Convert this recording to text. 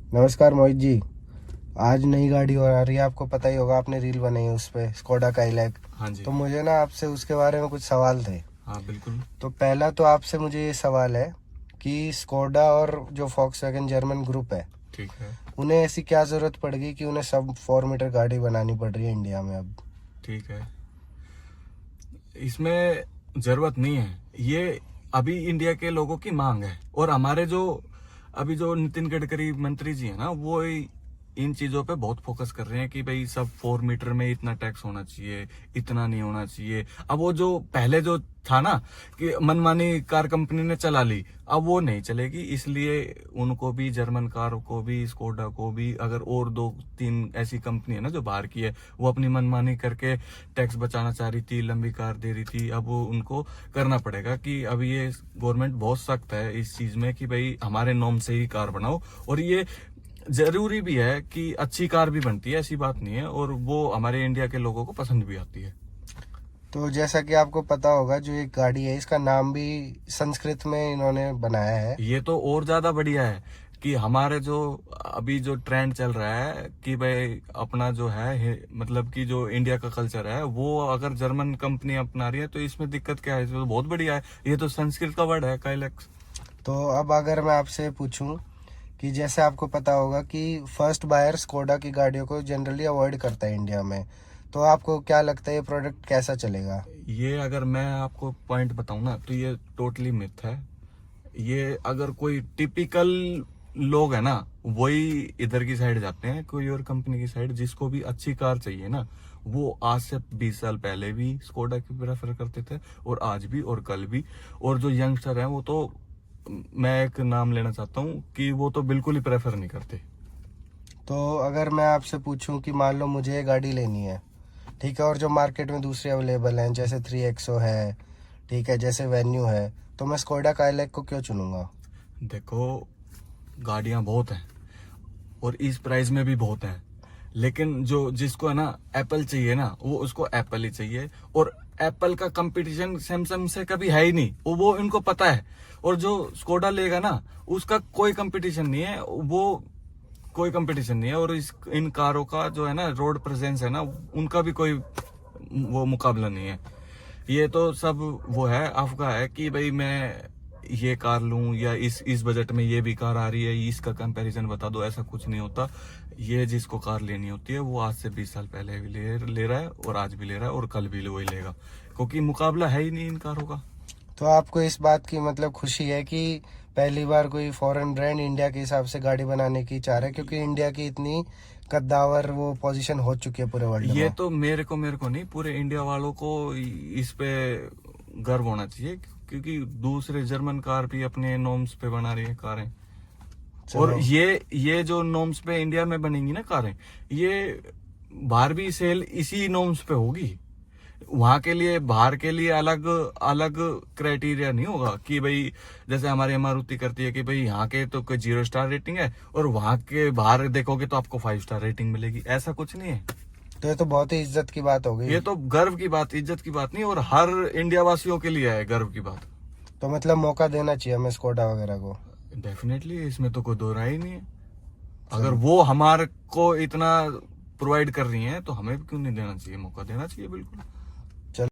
नमस्कार मोहित जी। आज नई गाड़ी और आ रही है, आपको पता ही होगा, आपने रील बनाई है उस पे, स्कोडा काइलैक। हाँ जी। तो मुझे ना आपसे उसके बारे में कुछ सवाल थे। हाँ बिल्कुल। तो पहला तो आपसे मुझे ये सवाल है कि स्कोडा और जो फॉक्सवैगन जर्मन ग्रुप है, ठीक है। उन्हें ऐसी क्या ज़रूरत पड़ गई कि उन्हें सब 4 मीटर गाड़ी बनानी पड़ रही है इंडिया में अब। ठीक है, इसमें जरूरत नहीं है। ये अभी इंडिया के लोगों की मांग है, और हमारे जो अभी जो नितिन गडकरी मंत्री जी है ना, वो इन चीजों पे बहुत फोकस कर रहे हैं कि भाई सब 4 मीटर में इतना टैक्स होना चाहिए, इतना नहीं होना चाहिए। अब वो जो पहले जो था ना कि मनमानी कार कंपनी ने चला ली, अब वो नहीं चलेगी। इसलिए उनको भी, जर्मन कार को भी, स्कोडा को भी, अगर और 2-3 ऐसी कंपनी है ना जो बाहर की है, वो अपनी मनमानी करके टैक्स बचाना चाह रही थी, लंबी कार दे रही थी, अब वो उनको करना पड़ेगा कि अब ये गवर्नमेंट बहुत सख्त है इस चीज में कि भाई हमारे नॉर्म से ही कार बनाओ। और ये जरूरी भी है कि अच्छी कार भी बनती है, ऐसी बात नहीं है, और वो हमारे इंडिया के लोगों को पसंद भी आती है। तो जैसा कि आपको पता होगा, जो ये गाड़ी है इसका नाम भी संस्कृत में इन्होंने बनाया है। ये तो और ज्यादा बढ़िया है कि हमारे जो अभी जो ट्रेंड चल रहा है कि भाई अपना जो है, मतलब कि जो इंडिया का कल्चर है, वो अगर जर्मन कंपनी अपना रही है तो इसमें दिक्कत क्या है? इसमें तो बहुत बढ़िया है, ये तो संस्कृत का वर्ड है, काइलैक्स। तो अब अगर मैं आपसे पूछूं कि जैसे आपको पता होगा कि फर्स्ट बायर स्कोडा की गाड़ियों को जनरली अवॉइड करता है इंडिया में, तो आपको क्या लगता है ये प्रोडक्ट कैसा चलेगा? ये अगर मैं आपको पॉइंट बताऊं ना, तो ये टोटली मिथ है। ये अगर कोई टिपिकल लोग है ना, वही इधर की साइड जाते हैं, कोई और कंपनी की साइड। जिसको भी अच्छी कार चाहिए ना, वो आज से 20 साल पहले भी स्कोडा की प्रेफर करते थे, और आज भी और कल भी। और जो यंगस्टर हैं, वो तो, मैं एक नाम लेना चाहता हूँ कि वो तो बिल्कुल ही प्रेफर नहीं करते। तो अगर मैं आपसे पूछूं कि मान लो मुझे ये गाड़ी लेनी है, ठीक है, और जो मार्केट में दूसरी अवेलेबल हैं जैसे 3XO है, ठीक है, जैसे वेन्यू है, तो मैं स्कोडा काइलैक को क्यों चुनूंगा? देखो, गाड़ियां बहुत हैं और इस प्राइस में भी बहुत हैं, लेकिन जो जिसको है ना एप्पल चाहिए ना, वो उसको एप्पल ही चाहिए। और एप्पल का कंपटीशन सैमसंग से कभी है ही नहीं, वो इनको पता है। और जो स्कोडा लेगा ना, उसका कोई कंपटीशन नहीं है, वो कोई कंपटीशन नहीं है। और इन कारों का जो है ना रोड प्रेजेंस है ना, उनका भी कोई वो मुकाबला नहीं है। ये तो सब वो है अफवाह है कि भाई मैं ये कार लूं, या इस बजट में ये भी कार आ रही है, इसका कंपैरिजन बता दो। ऐसा कुछ नहीं होता। ये जिसको कार लेनी होती है, वो आज से 20 साल पहले भी ले रहा है, और आज भी ले रहा है, और कल भी वही लेगा, क्योंकि मुकाबला है ही नहीं इन कारों का। तो आपको इस बात की मतलब खुशी है कि पहली बार कोई फॉरेन ब्रांड इंडिया के हिसाब से गाड़ी बनाने की चाह रहा है, क्योंकि इंडिया की इतनी कद्दावर वो पोजीशन हो चुकी है पूरे वर्ल्ड ये में। तो मेरे को नहीं, पूरे इंडिया वालों को इस पे गर्व होना चाहिए, क्योंकि दूसरे जर्मन कार भी अपने नॉर्म्स पे बना रही है कारें। और चलो। ये जो नॉर्म्स पे इंडिया में बनेंगी ना कारें, ये बाहर भी सेल इसी नॉर्म्स पे होगी। वहां के लिए, बाहर के लिए अलग अलग क्राइटेरिया नहीं होगा कि भाई जैसे हमारी मारुति करती है कि भाई यहाँ के तो कोई 0 स्टार रेटिंग है, और वहां के बाहर देखोगे तो आपको 5 स्टार रेटिंग मिलेगी। ऐसा कुछ नहीं है। तो ये तो बहुत ही इज्जत की बात हो गई। ये तो गर्व की बात, इज्जत की बात नहीं, और हर इंडिया वासियों के लिए है गर्व की बात। तो मतलब मौका देना चाहिए हमें स्कोडा वगैरह को। डेफिनेटली, इसमें तो कोई दो राय ही नहीं है। अगर चलो। वो हमारे को इतना प्रोवाइड कर रही हैं, तो हमें भी क्यों नहीं देना चाहिए? मौका देना चाहिए, बिल्कुल।